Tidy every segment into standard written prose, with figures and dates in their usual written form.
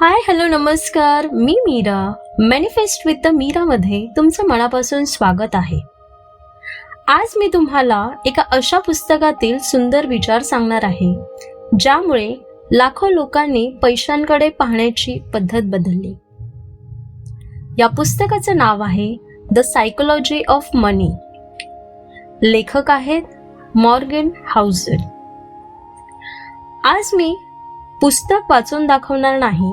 Hi hello नमस्कार, मी Mira. Manifest with the मीरामध्ये तुमचं मनापासून स्वागत आहे. आज मी तुम्हाला एका अशा पुस्तकातील सुंदर विचार सांगणार आहे ज्यामुळे लाखो लोकांनी पैशांकडे पाहण्याची पद्धत बदलली. या पुस्तकाचं नाव आहे द सायकोलॉजी ऑफ मनी. लेखक आहेत मॉर्गन हाउसल. आज मी पुस्तक वाचून दाखवणार नाही.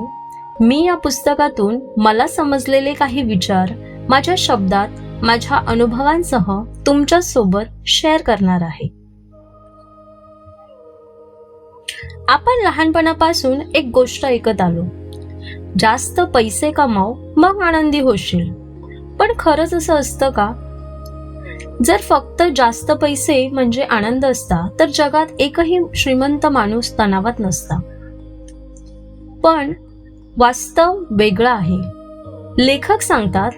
मी या पुस्तकातून मला समजलेले काही विचार माझ्या शब्दात, माझ्या अनुभवांसह तुमच्या सोबत शेअर करणार आहे. आपण लहानपणापासून एक गोष्ट ऐकत आलो, जास्त पैसे कमाव मग आनंदी होशील. पण खरंच असं असतं का? जर फक्त जास्त पैसे म्हणजे आनंद असता तर जगात एकही श्रीमंत माणूस तणावात नसता. पण वास्तव वेगळं आहे. लेखक सांगतात,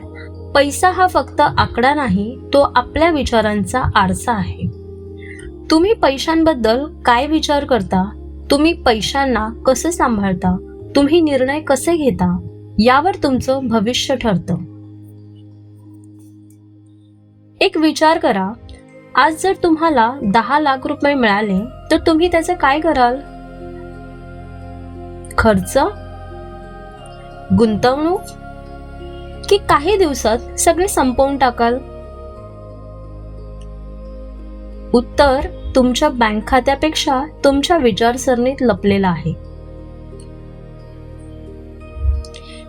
पैसा हा फक्त आकडा नाही, तो आपल्या विचारांचा आरसा आहे. तुम्ही पैशांबद्दल काय विचार करता, तुम्ही पैशांना कसं सांभाळता, तुम्ही निर्णय कसे घेता, यावर तुमचं भविष्य ठरतं. एक विचार करा, आज जर तुम्हाला 10 लाख रुपये मिळाले तर तुम्ही त्याचे काय कराल? खर्च, गुंतवणूक, की काही दिवसात सगळे संपवून टाकाल? उत्तर तुमच्या बँक खात्यापेक्षा तुमच्या विचारसरणीत लपलेलं आहे.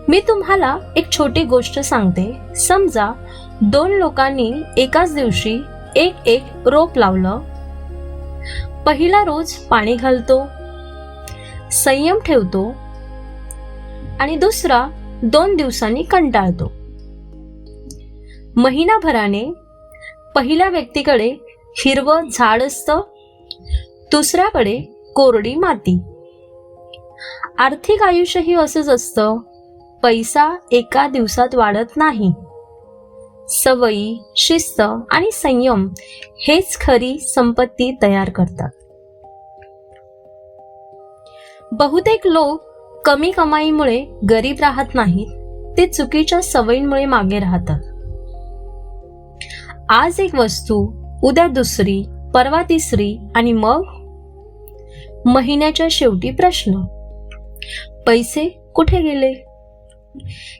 मी तुम्हाला एक छोटी गोष्ट सांगते. समजा 2 लोकांनी एकाच दिवशी एक रोप लावलं. पहिला रोज पाणी घालतो, संयम ठेवतो आणि दुसरा 2 दिवसांनी कंटाळतो. महिनाभराने पहिल्या व्यक्तीकडे हिरवं झाड असतं, दुसऱ्याकडे कोरडी माती. आर्थिक आयुष्यही असंच असतं. पैसा एका दिवसात वाढत नाही. सवयी, शिस्त आणि संयम हेच खरी संपत्ती तयार करतात. बहुतेक लोक कमी कमाईमुळे गरीब राहत नाहीत, ते चुकीच्या सवयींमुळे मागे राहतात. आज एक वस्तू, उद्या दुसरी, परवा तिसरी आणि मग महिन्याच्या शेवटी प्रश्न, पैसे कुठे गेले?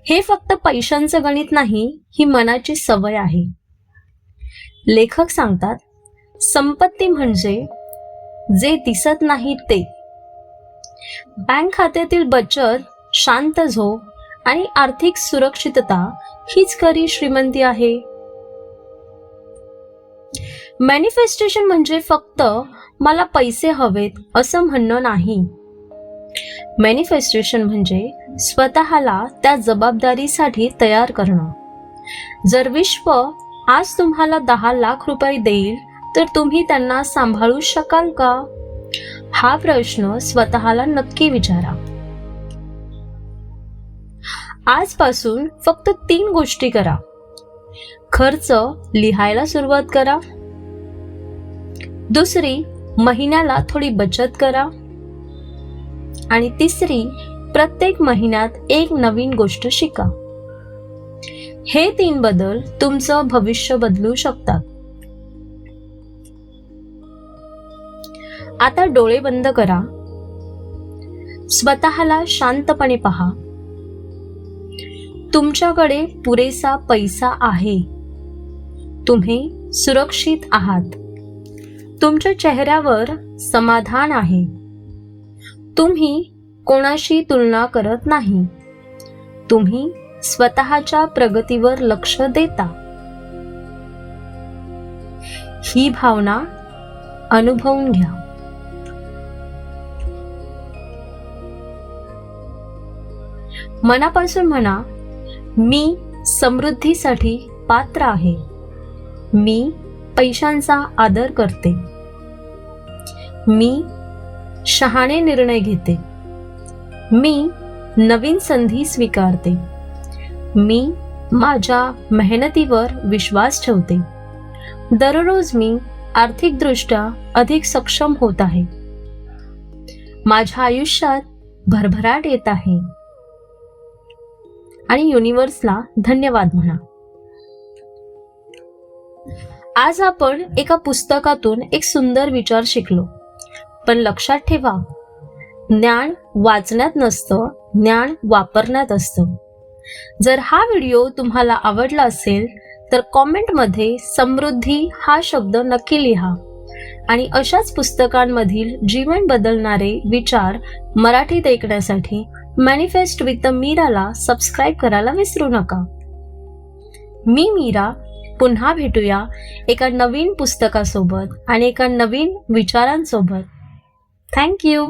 हे फक्त पैशांचं गणित नाही, ही मनाची सवय आहे. लेखक सांगतात, संपत्ती म्हणजे जे दिसत नाही ते. बँक खात्यातील बचत, शांत झोप आणि आर्थिक सुरक्षितता हीच खरी श्रीमंती आहे. मॅनिफेस्टेशन म्हणजे फक्त मला पैसे हवेत असं म्हणणं नाही. मॅनिफेस्टेशन म्हणजे स्वतःला त्या जबाबदारीसाठी तयार करणं. जर विश्व आज तुम्हाला 10 लाख रुपये देईल तर तुम्ही त्यांना सांभाळू शकाल का? हा प्रश्न स्वतःला नक्की विचारा. आजपासून फक्त 3 गोष्टी करा. खर्च लिहायला सुरुवात करा. दुसरी, महिन्याला थोडी बचत करा. आणि तिसरी, प्रत्येक महिन्यात एक नवीन गोष्ट शिका. हे 3 बदल तुमचं भविष्य बदलू शकतात. आता डोळे बंद करा. स्वतःला शांतपणे पहा. तुमच्याकडे पुरेसा पैसा आहे. तुम्ही सुरक्षित आहात. तुमच्या चेहऱ्यावर समाधान आहे. तुम्ही कोणाशी तुलना करत नाही. तुम्ही स्वतःच्या प्रगतीवर लक्ष देता. ही भावना अनुभवून घ्या. मनापासून म्हणा, मी समृद्धीसाठी पात्र आहे. मी पैशांचा आदर करते. मी शहाणे निर्णय घेते. मी नवीन संधी स्वीकारते. मी माझ्या मेहनतीवर विश्वास ठेवते. दररोज मी आर्थिकदृष्ट्या अधिक सक्षम होत आहे. माझ्या आयुष्यात भरभराट येत आहे. आणि युनिव्हर्सला धन्यवाद म्हणा. आज आपण एका पुस्तकातून एक सुंदर विचार शिकलो. पण लक्षात ठेवा, ज्ञान वाचण्यात नसतं, ज्ञान वापरण्यात असतं. जर हा व्हिडिओ तुम्हाला आवडला असेल तर कॉमेंटमध्ये समृद्धी हा शब्द नक्की लिहा आणि अशाच पुस्तकांमधील जीवन बदलणारे विचार मराठीत ऐकण्यासाठी मॅनिफेस्ट विथ मीराला सबस्क्राईब करायला विसरू नका. मी मीरा. पुन्हा भेटूया एका नवीन पुस्तकासोबत आणि एका नवीन विचारांसोबत. थँक्यू.